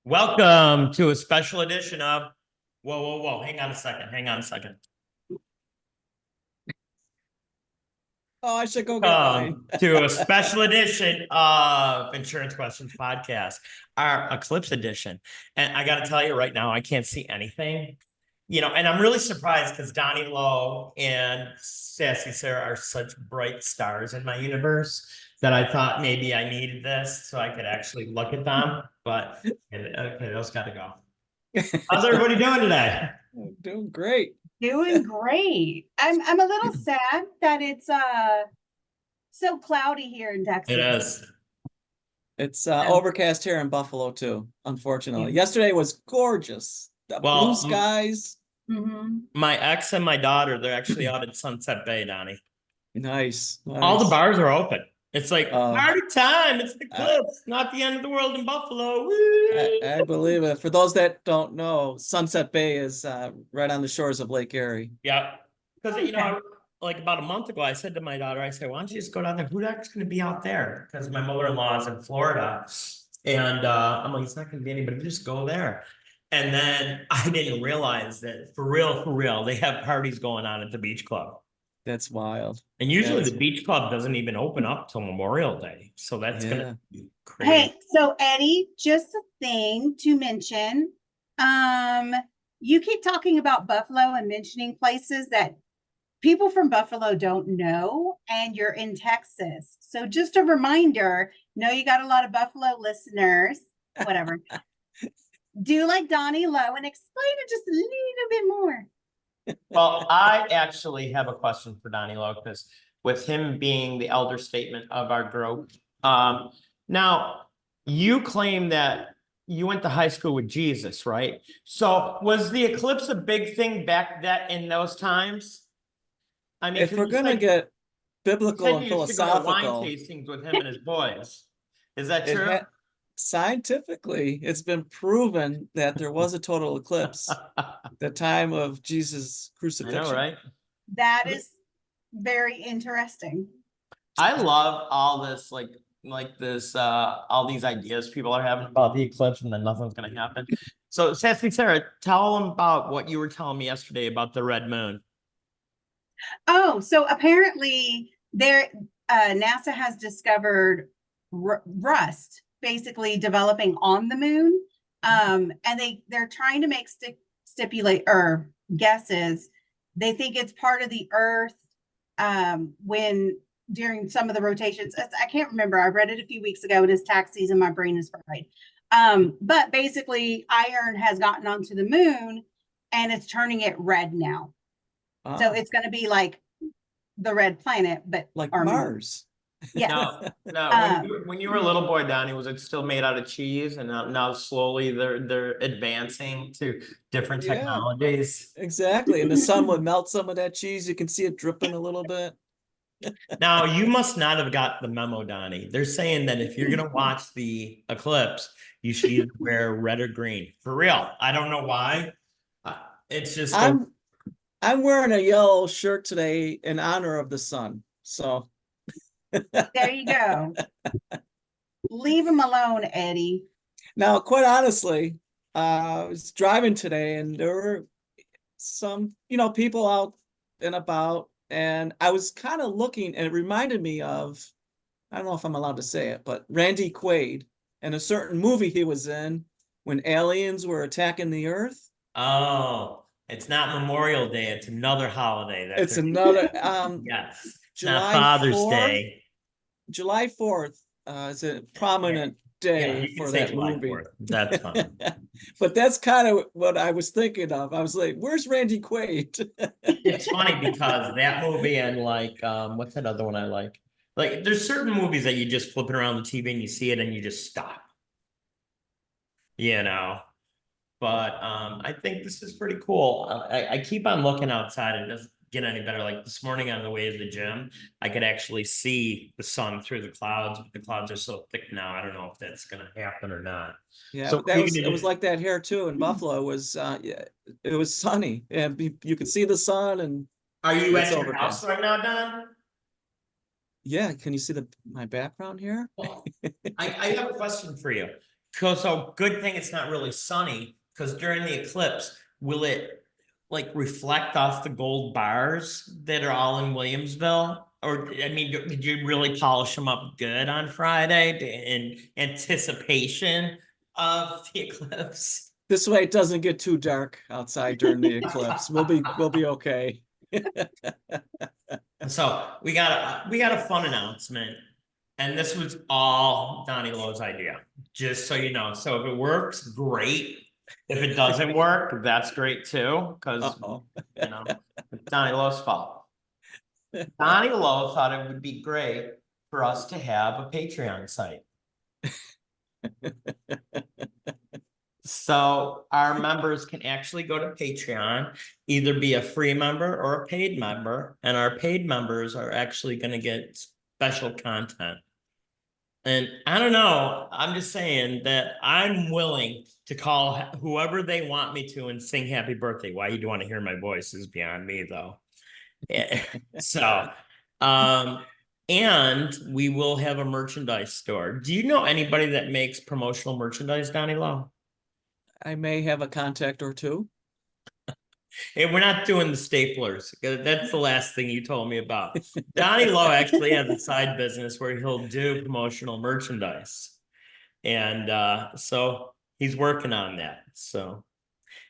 Welcome to a special edition of Whoa. Hang on a second. Oh, I should go get mine. To a special edition of Insurance Questions Podcast, our Eclipse edition. And I got to tell you right now, I can't see anything. And I'm really surprised because Donnie Lowe and Sassy Sarah are such bright stars in my universe that I thought maybe I needed this so I could actually look at them. But okay, those got to go. How's everybody doing today? I'm doing great. Doing great. I'm a little sad that it's so cloudy here in Texas. It is. It's overcast here in Buffalo too, unfortunately. Yesterday was gorgeous. The blue skies. My ex and my daughter, they're actually out at Sunset Bay, Donnie. Nice. All the bars are open. It's like party time. It's the Eclipse, not the end of the world in Buffalo. I believe it. For those that don't know, Sunset Bay is right on the shores of Lake Erie. Yeah. Because, like about a month ago, I said to my daughter, I said, why don't you just go down there? Who's actually going to be out there? Because my mother-in-law is in Florida. And I'm like, it's not going to be anybody. Just go there. And then I didn't realize that for real, they have parties going on at the beach club. That's wild. And usually the beach club doesn't even open up till Memorial Day. So that's gonna be crazy. Hey, so Eddie, just a thing to mention. You keep talking about Buffalo and mentioning places that people from Buffalo don't know, and you're in Texas. So just a reminder, you got a lot of Buffalo listeners, whatever. Do like Donnie Lowe and explain it just a little bit more. Well, I actually have a question for Donnie Lowe because with him being the elder statement of our group, now you claim that you went to high school with Jesus, right? So was the eclipse a big thing back in those times? I mean, if we're gonna get biblical and philosophical, wine tastings with him and his boys. Is that true? Scientifically, it's been proven that there was a total eclipse the time of Jesus' crucifixion. I know, right? That is very interesting. I love all this, like this, all these ideas people are having about the eclipse and then nothing's going to happen. So, Sassy Sarah, tell them about what you were telling me yesterday about the red moon. Oh, so apparently NASA has discovered rust basically developing on the moon. And they're trying to make stipulate or guesses. They think it's part of the Earth when during some of the rotations. I can't remember. I read it a few weeks ago. It is tax season. My brain is fried. But basically, iron has gotten onto the moon and it's turning it red now. So it's going to be like the red planet, but like Mars. Yeah. No. When you were a little boy, Donnie, was it still made out of cheese? And now slowly they're advancing to different technologies. Exactly. And the sun would melt some of that cheese. You can see it dripping a little bit. Now, you must not have got the memo, Donnie. They're saying that if you're going to watch the eclipse, you should either wear red or green. For real. I don't know why. It's just... I'm wearing a yellow shirt today in honor of the sun. So... There you go. Leave him alone, Eddie. Now, quite honestly, I was driving today and there were some, people out and about, and I was kind of looking, and it reminded me of, I don't know if I'm allowed to say it, but Randy Quaid and a certain movie he was in when aliens were attacking the Earth. Oh, it's not Memorial Day. It's another holiday. It's another, yes. July not Father's 4th, Day. July 4th is a prominent day for that movie. 4th. That's fine. But that's kind of what I was thinking of. I was like, where's Randy Quaid? It's funny because that movie and what's that other one I like? Like there's certain movies that you just flip it around the TV and you see it and you just stop. But I think this is pretty cool. I keep on looking outside. It doesn't get any better. Like this morning on the way to the gym, I could actually see the sun through the clouds, but the clouds are so thick now. I don't know if that's going to happen or not. Yeah, so it was like that here too in Buffalo. It was sunny and you could see the sun. And are you at your house right now, Don? Yeah, can you see my background here? Well, I have a question for you. So good thing it's not really sunny, because during the eclipse, will it like reflect off the gold bars that are all in Williamsville? Or, I mean, did you really polish them up good on Friday in anticipation of the eclipse? This way it doesn't get too dark outside during the eclipse. We'll be okay. So we got a fun announcement, and this was all Donnie Lowe's idea, just so you know. So if it works, great. If it doesn't work, that's great too, because Uh-oh. you know it's Donnie Lowe's fault. Donnie Lowe thought it would be great for us to have a Patreon site. So our members can actually go to Patreon, either be a free member or a paid member, and our paid members are actually going to get special content. And I don't know, I'm just saying that I'm willing to call whoever they want me to and sing happy birthday. Why you do want to hear my voice is beyond me, though. So, and we will have a merchandise store. Do you know anybody that makes promotional merchandise, Donnie Lowe? I may have a contact or two. Hey, we're not doing the staplers. That's the last thing you told me about. Donnie Lowe actually has a side business where he'll do promotional merchandise. And so he's working on that. So,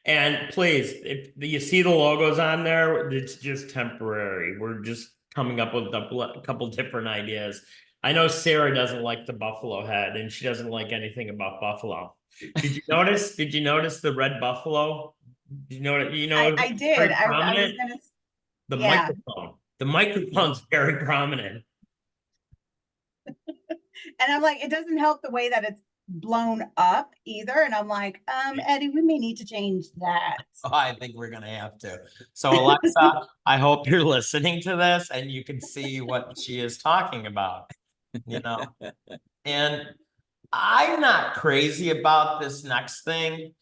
and please, if you see the logos on there, it's just temporary. We're just coming up with a couple different ideas. I know Sarah doesn't like the buffalo head, and she doesn't like anything about buffalo. Did you notice? Did you notice the red buffalo? You know, I did. very I was prominent. gonna, The yeah. microphone. The microphone's very prominent. And I'm like, it doesn't help the way that it's blown up either. And I'm like, Eddie, we may need to change that. Oh, I think we're gonna have to. So Alexa, I hope you're listening to this and you can see what she is talking about. You know, and I'm not crazy about this next thing,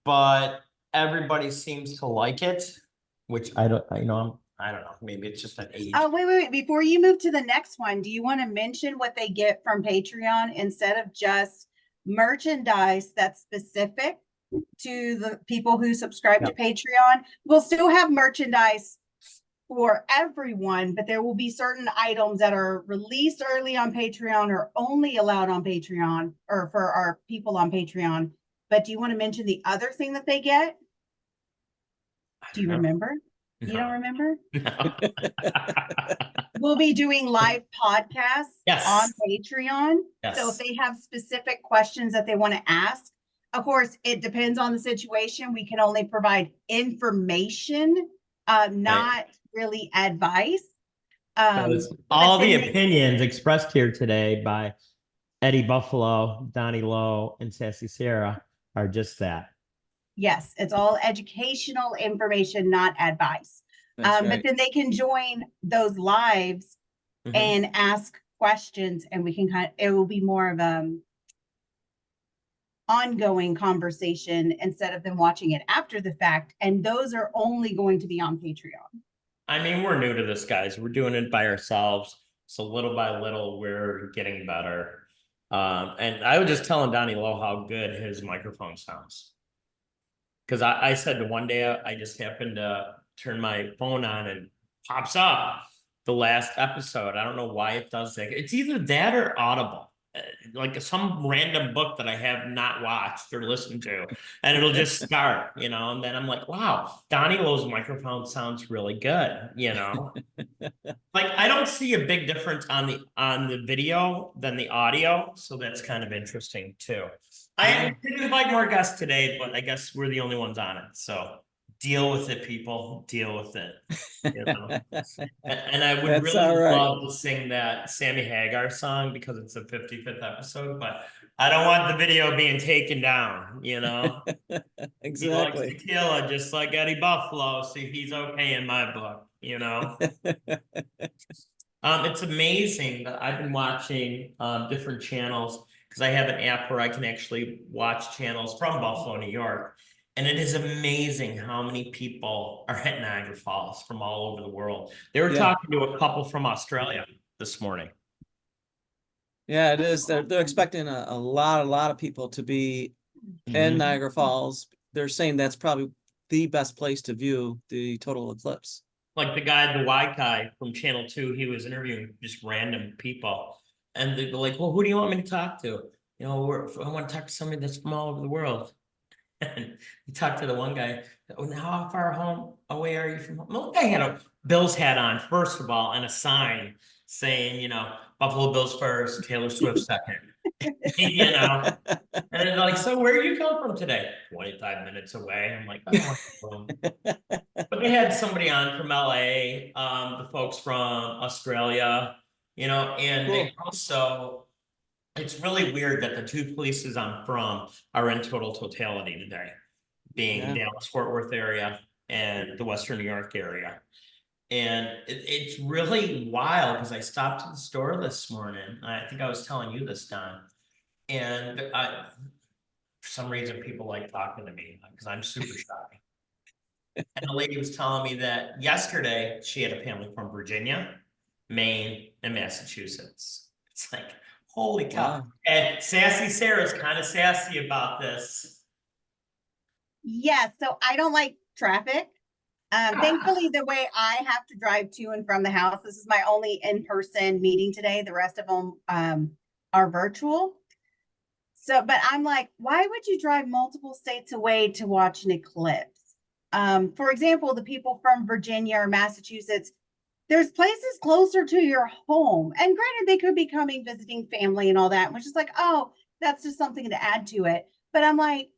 but everybody seems to like it, which I don't, I know, I don't know. Maybe it's just an age. Oh, wait. Before you move to the next one, do you want to mention what they get from Patreon instead of just merchandise that's specific to the people who subscribe to Patreon? We'll still have merchandise for everyone, but there will be certain items that are released early on Patreon or only allowed on Patreon or for our people on Patreon. But do you want to mention the other thing that they get? Do you remember? No. You don't remember? No. We'll be doing live podcasts on Patreon. Yes. So if they have specific questions that they want to ask, of course, it depends on the situation. We can only provide information, not really advice. All the opinions expressed here today by Eddie Buffalo, Donnie Lowe, and Sassy Sarah are just that. Yes, it's all educational information, not advice. Right. But then they can join those lives and ask questions, and we can it will be more of ongoing conversation instead of them watching it after the fact. And those are only going to be on Patreon. I mean, we're new to this, guys. We're doing it by ourselves. So little by little, we're getting better. And I was just telling Donnie Lowe how good his microphone sounds. Because I said one day I just happened to turn my phone on and pops up the last episode. I don't know why it does that. It's either that or Audible, like some random book that I have not watched or listened to, and it'll just start, you know, and then I'm like, wow, Donnie Lowe's microphone sounds really good, you know. Like I don't see a big difference on the video than the audio, so that's kind of interesting too. I didn't invite more guests today, but I guess we're the only ones on it. So deal with it, people. Deal with it. You know? And I would That's really right. love to sing that Sammy Hagar song because it's the 55th episode, but I don't want the video being taken down, you know? Exactly. He likes tequila just like Eddie Buffalo, so he's okay in my book, you know? It's amazing that I've been watching different channels because I have an app where I can actually watch channels from Buffalo, New York. And it is amazing how many people are at Niagara Falls from all over the world. They were talking to a couple from Australia this morning. Yeah, it is. They're expecting a lot of people to be in Mhm. Niagara Falls. They're saying that's probably the best place to view the total eclipse. Like the guy, the Y guy from Channel 2, he was interviewing just random people. And they're like, well, who do you want me to talk to? You know, I want to talk to somebody that's from all over the world. And he talked to the one guy, "Oh, how far home away are you from home?" Well, the guy had a Bills hat on, first of all, and a sign saying, you know, Buffalo Bills first, Taylor Swift second. You know, and they're like, so where you come from today? 25 minutes away. I'm like, oh, well. But they had somebody on from LA, the folks from Australia, you know, and they Cool. also, it's really weird that the two places I'm from are in total totality today, being Yeah. Dallas Fort Worth area and the Western New York area. And it's really wild because I stopped at the store this morning. I think I was telling you this, Don. And for some reason, people like talking to me because I'm super shy. And the lady was telling me that yesterday she had a family from Virginia, Maine, and Massachusetts. It's like, holy cow. Wow. And Sassy Sarah's kind of sassy about this. Yeah, so I don't like traffic. Thankfully, the way I have to drive to and from the house, this is my only in-person meeting today. The rest of them are virtual. So, but I'm like, why would you drive multiple states away to watch an eclipse? For example, the people from Virginia or Massachusetts, there's places closer to your home. And granted, they could be coming visiting family and all that, which is like, oh, that's just something to add to it. But I'm like,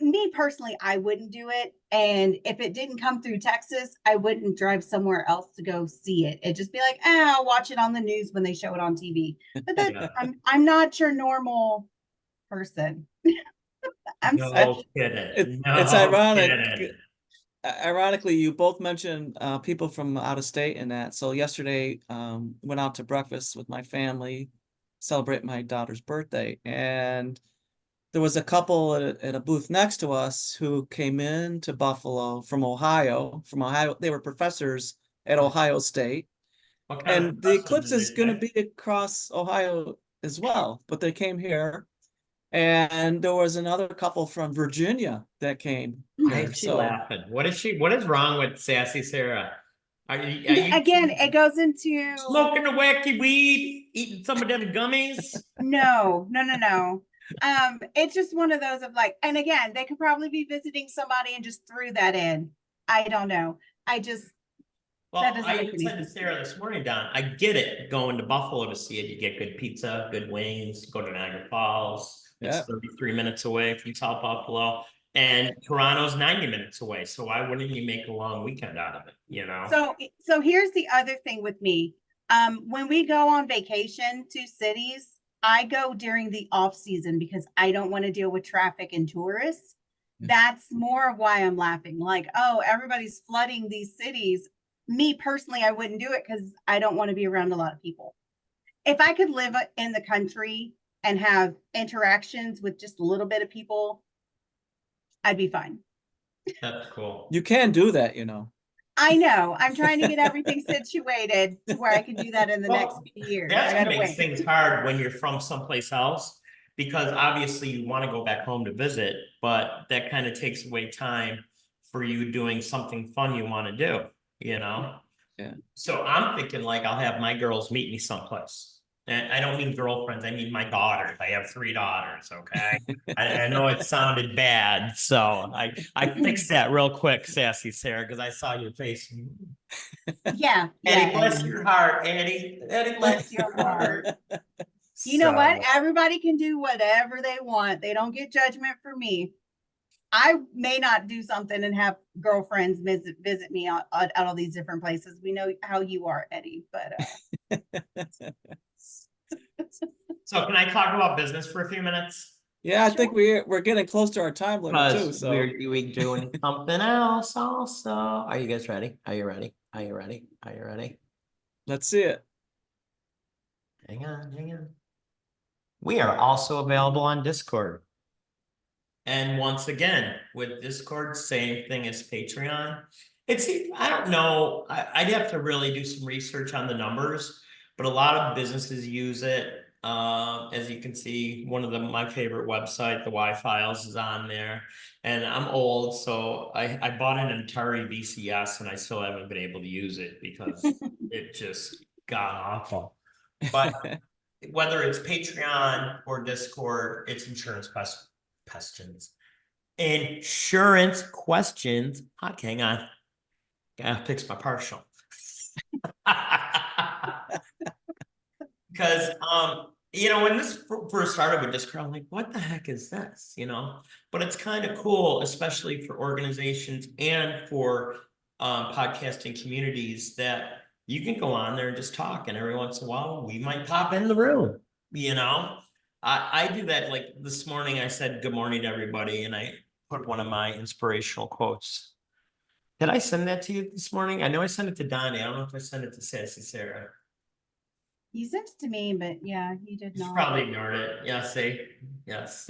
me personally, I wouldn't do it. And if it didn't come through Texas, I wouldn't drive somewhere else to go see it. It'd just be like, I'll watch it on the news when they show it on TV. But that Yeah. I'm not your normal person. I'm No special. kidding. It's No ironic. kidding. Ironically, you both mentioned people from out of state and that. So yesterday, went out to breakfast with my family, celebrate my daughter's birthday, and there was a couple at a booth next to us who came in to Buffalo from Ohio. From Ohio, they were professors at Ohio State, What kind of and the professor eclipse did is they going to say? be across Ohio as well. But they came here, and there was another couple from Virginia that came Why here. is she So laughing? What is wrong with Sassy Sarah? Are you Again, it goes into smoking the wacky weed, eating some of them gummies? no. It's just one of those of like, and again, they could probably be visiting somebody and just threw that in. I don't know. I just that Well, doesn't I make even any said to sense to Sarah me. this morning, Don, I get it going to Buffalo to see it. You get good pizza, good wings, go to Niagara Falls. It's yeah, 33 minutes away from South Buffalo. And Toronto's 90 minutes away. So why wouldn't you make a long weekend out of it? You know? So here's the other thing with me. When we go on vacation to cities, I go during the off season because I don't want to deal with traffic and tourists. That's more of why I'm laughing. Like, oh, everybody's flooding these cities. Me personally, I wouldn't do it because I don't want to be around a lot of people. If I could live in the country and have interactions with just a little bit of people, I'd be fine. That's cool. you can do that, you know. I know. I'm trying to get everything situated to where I can do that in the next Well, few years. I that gotta makes wait. things hard when you're from someplace else because obviously you want to go back home to visit, but that kind of takes away time for you doing something fun you want to do, you know? Yeah. So I'm thinking like I'll have my girls meet me someplace. And I don't mean girlfriends, I mean my daughters. I have 3 daughters, okay? I know it sounded bad, so I fixed that real quick, Sassy Sarah, because I saw your face. Yeah, Eddie, bless Eddie. your heart, Eddie. Eddie, Bless your heart. You know what? So, Everybody can do whatever they want. They don't get judgment from me. I may not do something and have girlfriends visit me at all these different places. We know how you are, Eddie, but so can I talk about business for a few minutes? Yeah, I think sure. we're getting close to our time limit too. Because So we doing something else also. Are you guys ready? Are you ready? Are you ready? Are you ready? let's see it. Hang on, hang on. We are also available on Discord. And once again, with Discord, same thing as Patreon. It's, I don't know, I'd have to really do some research on the numbers, but a lot of businesses use it As you can see, one of my favorite website, the Y-Files, is on there. And I'm old, so I bought an Atari VCS and I still haven't been able to use it because it just got awful. But whether it's Patreon or Discord, it's questions. Insurance questions. Okay, hang on. Gotta fix my partial. Because when this first started with Discord, I'm like, what the heck is this? But it's kind of cool, especially for organizations and for podcasting communities, that you can go on there and just talk, and every once in a while we might pop in the room. I do that. Like this morning I said good morning to everybody, and I put one of my inspirational quotes. Did I send that to you this morning? I know I sent it to Donnie. I don't know if I sent it to Sassy Sarah. You sent it to me, but yeah, you did You not. probably ignored it. Yeah, see? Yes.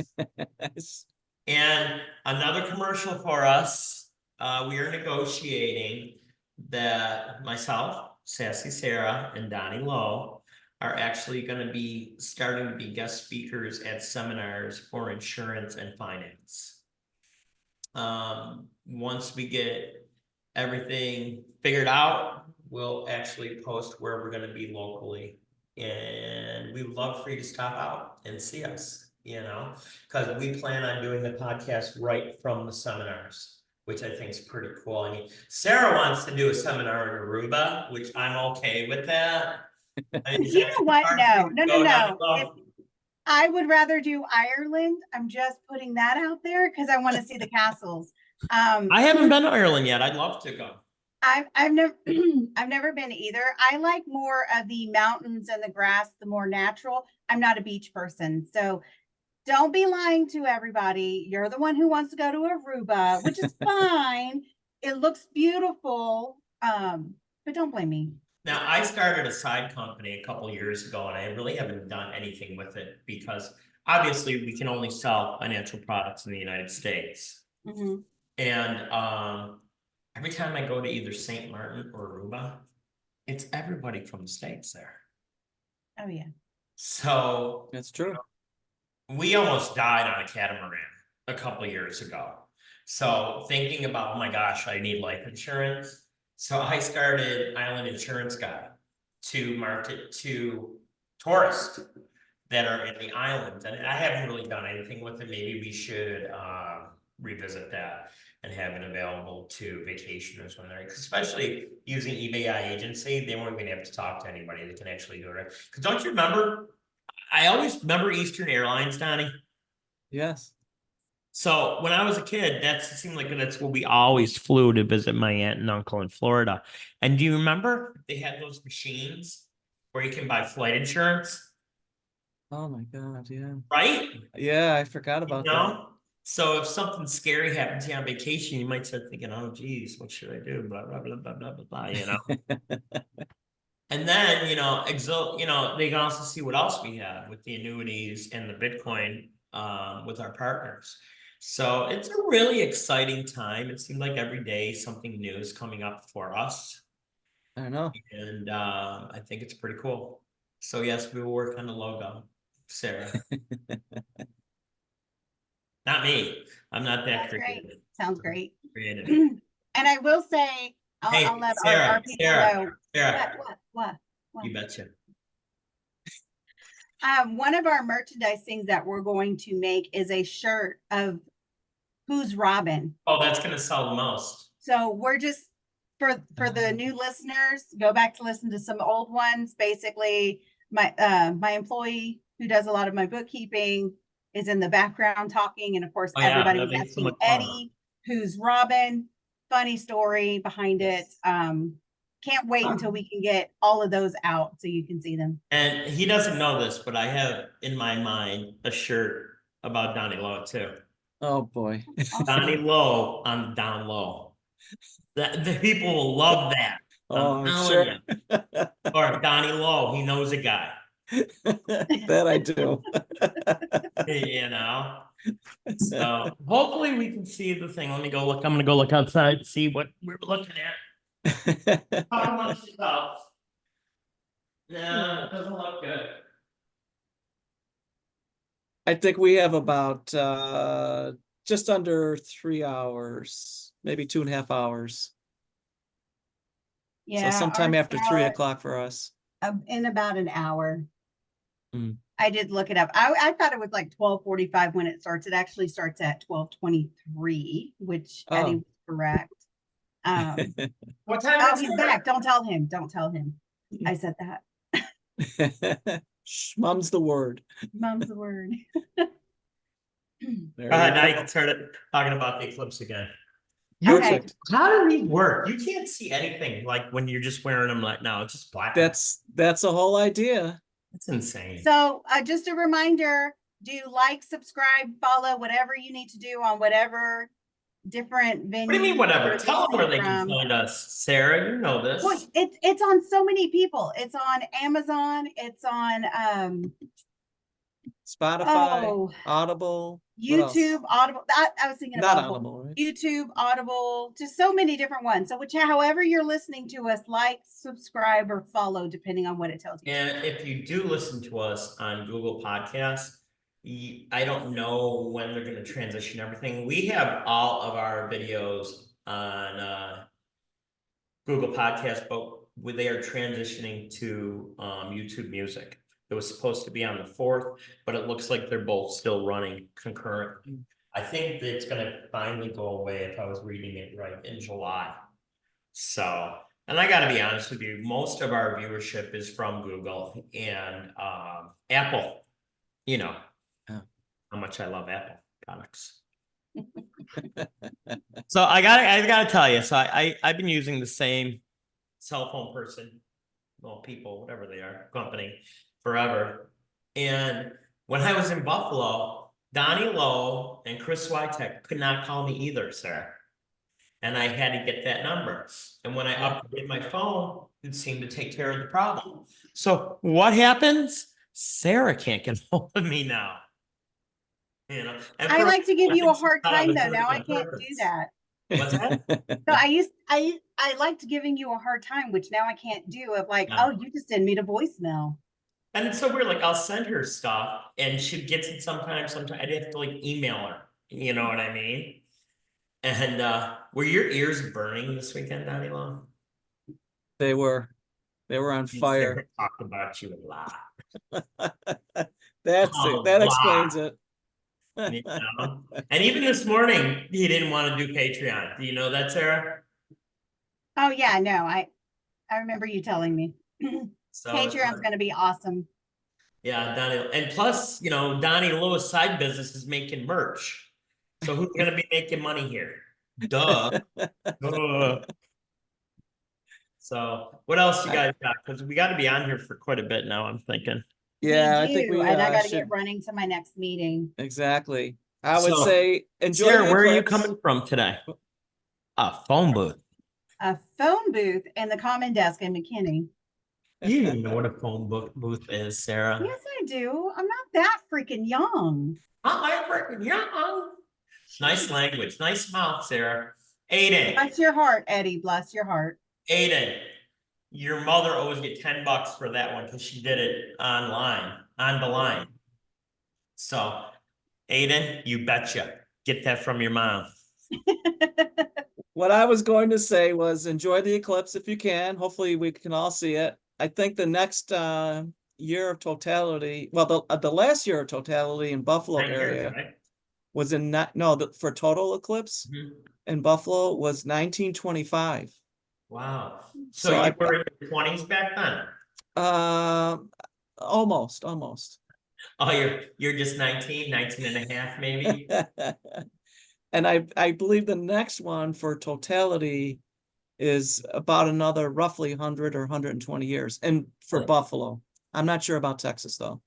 And another commercial for us. We are negotiating that myself, Sassy Sarah, and Donnie Lowe are actually going to be starting to be guest speakers at seminars for insurance and finance. Once we get everything figured out, we'll actually post where we're going to be locally. And we would love for you to stop out and see us, because we plan on doing the podcast right from the seminars, which I think is pretty cool. I mean, Sarah wants to do a seminar in Aruba, which I'm okay with that. I mean, You know what? No. No. I would rather do Ireland. I'm just putting that out there because I want to see the castles. I haven't been to Ireland yet. I'd love to go. I've never I've never been either. I like more of the mountains and the grass, the more natural. I'm not a beach person, so don't be lying to everybody. You're the one who wants to go to Aruba, which is fine. It looks beautiful, but don't blame me. Now, I started a side company a couple years ago, and I really haven't done anything with it because obviously we can only sell financial products in the United States. Mm-hmm. And every time I go to either St. Martin or Aruba, it's everybody from the States there. Oh, yeah. So That's true. we almost died on a catamaran a couple of years ago. So thinking about, oh my gosh, I need life insurance. So I started Island Insurance Guide to market to tourists that are in the islands. And I haven't really done anything with it. Maybe we should revisit that and have it available to vacationers when they're, especially using eBay agency, they won't even have to talk to anybody. They can actually do it. Because don't you remember? I always remember Eastern Airlines, Donnie. Yes. So when I was a kid, it seemed like that's where we always flew to visit my aunt and uncle in Florida. And do you remember they had those machines where you can buy flight insurance? Oh my God, yeah. Right? Yeah, I forgot about that. So if something scary happens to you on vacation, you might start thinking, oh, geez, what should I do? Blah, blah, blah, blah, blah, blah, blah, And then, they can also see what else we have with the annuities and the Bitcoin with our partners. So it's a really exciting time. It seems like every day something new is coming up for us. I know. And I think it's pretty cool. So yes, we will work on the logo, Sarah. Not me. I'm not that creative. Great. Sounds great. Creative. And I will say, I'll let our people know. Sarah. What? You betcha. One of our merchandise things that we're going to make is a shirt of Who's Robin. Oh, that's going to sell the most. So we're just, for the new listeners, go back to listen to some old ones. Basically, my employee who does a lot of my bookkeeping is in the background talking. And of course, everybody was asking Eddie, who's Robin? Funny story behind it. Can't wait until we can get all of those out so you can see them. And he doesn't know this, but I have in my mind a shirt about Donnie Lowe too. Oh boy. Donnie Lowe on down low. The people will love that. Oh, I'm sure. Or Donnie Lowe, he knows a guy. That I do. So hopefully we can see the thing. Let me go look. I'm gonna go look outside, see what we're looking at. Talk amongst yourselves. No, it doesn't look good. I think we have about just under 3 hours, maybe 2.5 hours. So Yeah, sometime ours after 3 o'clock for us. in about an hour. Mm. I did look it up. I thought it was like 12:45 when it starts. It actually starts at 12:23, which Eddie Oh. was correct. What time Oh, is he's it? back. Don't tell him. Don't tell him. I said that. Shh, mum's the word. Mom's the word. There Now you you go. can start talking about the eclipse again. Okay. How do these work? You can't see anything like when you're just wearing them like now. It's just black. That's the whole idea. That's insane. So just a reminder, do like, subscribe, follow, whatever you need to do on whatever different venues. What do you mean, whatever? you're Tell them where they listening can from. find us. Sarah, you know this. Well, it's on so many people. It's on Amazon. It's on Spotify, Audible, what else? YouTube, Audible. I was thinking of Not Audible. Audible, right? YouTube, Audible, just so many different ones. So however you're listening to us, like, subscribe, or follow, depending on what it tells you. And if you do listen to us on Google Podcasts, I don't know when they're going to transition everything. We have all of our videos on Google Podcasts, but they are transitioning to YouTube Music. It was supposed to be on the 4th, but it looks like they're both still running concurrently. I think that it's going to finally go away if I was reading it right in July. So, and I got to be honest with you, most of our viewership is from Google and Apple. You know how much I love Apple products. So I gotta tell you. So I've been using the same cell phone person, well, people, whatever they are, company, forever. And when I was in Buffalo, Donnie Lowe and Chris Switek could not call me either, sir. And I had to get that number. And when I upgraded my phone, it seemed to take care of the problem. So what happens? Sarah can't get hold of me now. You know, and I like to give you a hard I time was though. doing it Now I on can't purpose. do that. What's that? So I liked giving you a hard time, which now I can't do. Of like, No. oh, you just send me to voicemail. And so we're like, I'll send her stuff and she gets it sometimes. Sometimes I'd have to like email her. You know what I mean? And were your ears burning this weekend, Donnie Long? They were on fire. Talked about you a lot. That's it. That explains it. You know? And even this morning, he didn't want to do Patreon. Do you know that, Sarah? Oh yeah, no, I remember you telling me. So Patreon's going to be awesome. yeah, Donnie. And plus, you know, Donnie Lewis' side business is making merch. So who's going to be making money here? Duh. Duh. So what else you guys got? Because we got to be on here for quite a bit now, I'm thinking. Yeah, We I think do, we and I got to should get running to my next meeting. exactly. I would So, say enjoy Sarah, the where are you eclipse. coming from today? A phone booth. A phone booth and the common desk in McKinney. You don't even know what a phone booth is, Sarah. Yes, I do. I'm not that freaking young. I'm freaking young. Nice language, nice mouth, Sarah. Aiden, Bless your heart, Eddie. Bless your heart. Aiden, your mother always get $10 for that one because she did it online, on the line. So, Aiden, you betcha. Get that from your mom. What I was going to say was enjoy the eclipse if you can. Hopefully we can all see it. I think the next year of totality, well, the last year of totality in Buffalo 9 years, area right? was for total eclipse Mhm. in Buffalo was 1925. Wow. So, So you I were in your 20s back then? almost. Oh, you're just 19 and a half, maybe? And I believe the next one for totality is about another roughly 100 or 120 years. And for Buffalo, I'm not sure about Texas though.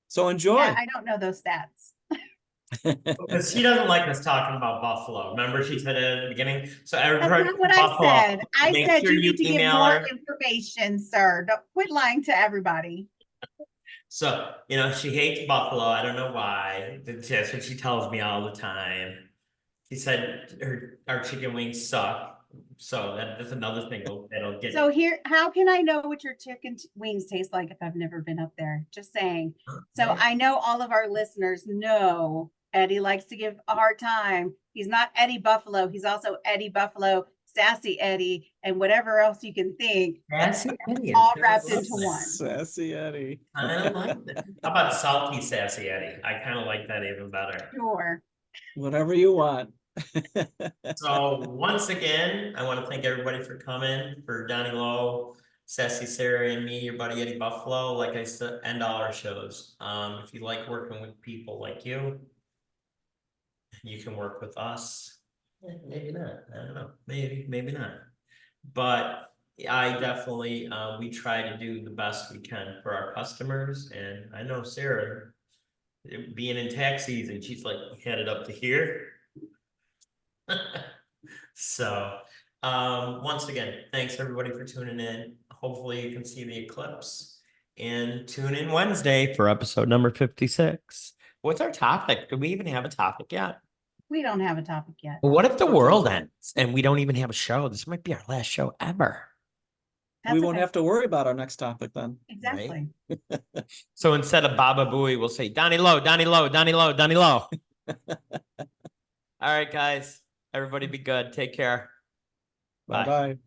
So enjoy. Yeah, I don't know those stats. Because she doesn't like us talking about Buffalo. Remember, she said it at the beginning. So That's everybody not what Buffalo, I said. I make said sure you you need to give email more her. information, sir. Don't quit lying to everybody. So, you know, she hates Buffalo. I don't know why. That's what she tells me all the time. She said our chicken wings suck. So that's another thing that'll get. So here, how can I know what your chicken wings taste like if I've never been up there? Just saying. So Right. I know all of our listeners know Eddie likes to give a hard time. He's not Eddie Buffalo. He's also Eddie Buffalo, Sassy Eddie, and whatever else you can think, Sassy Eddie. all wrapped into one. Sassy Eddie. I don't like that. How about salty Sassy Eddie? I kind of like that even better. Sure. Whatever you want. So once again, I want to thank everybody for coming, for Donnie Lowe, Sassy Sarah, and me, your buddy Eddie Buffalo. Like I said, end all our shows. If you like working with people like you can work with us. Maybe not. I don't know. Maybe not. But I definitely we try to do the best we can for our customers. And I know Sarah, being in tax season, she's like headed up to here. So once again, thanks everybody for tuning in. Hopefully you can see the eclipse, and tune in Wednesday for episode number 56. What's our topic? Do we even have a topic yet? We don't have a topic yet. What if the world ends and we don't even have a show? This might be our last show ever. That's We won't okay. have to worry about our next topic then. Exactly. So instead of Baba Booey, we'll say Donnie Lowe, Donnie Lowe, Donnie Lowe, Donnie Lowe. All right, guys. Everybody be good. Take care. Bye. Bye-bye.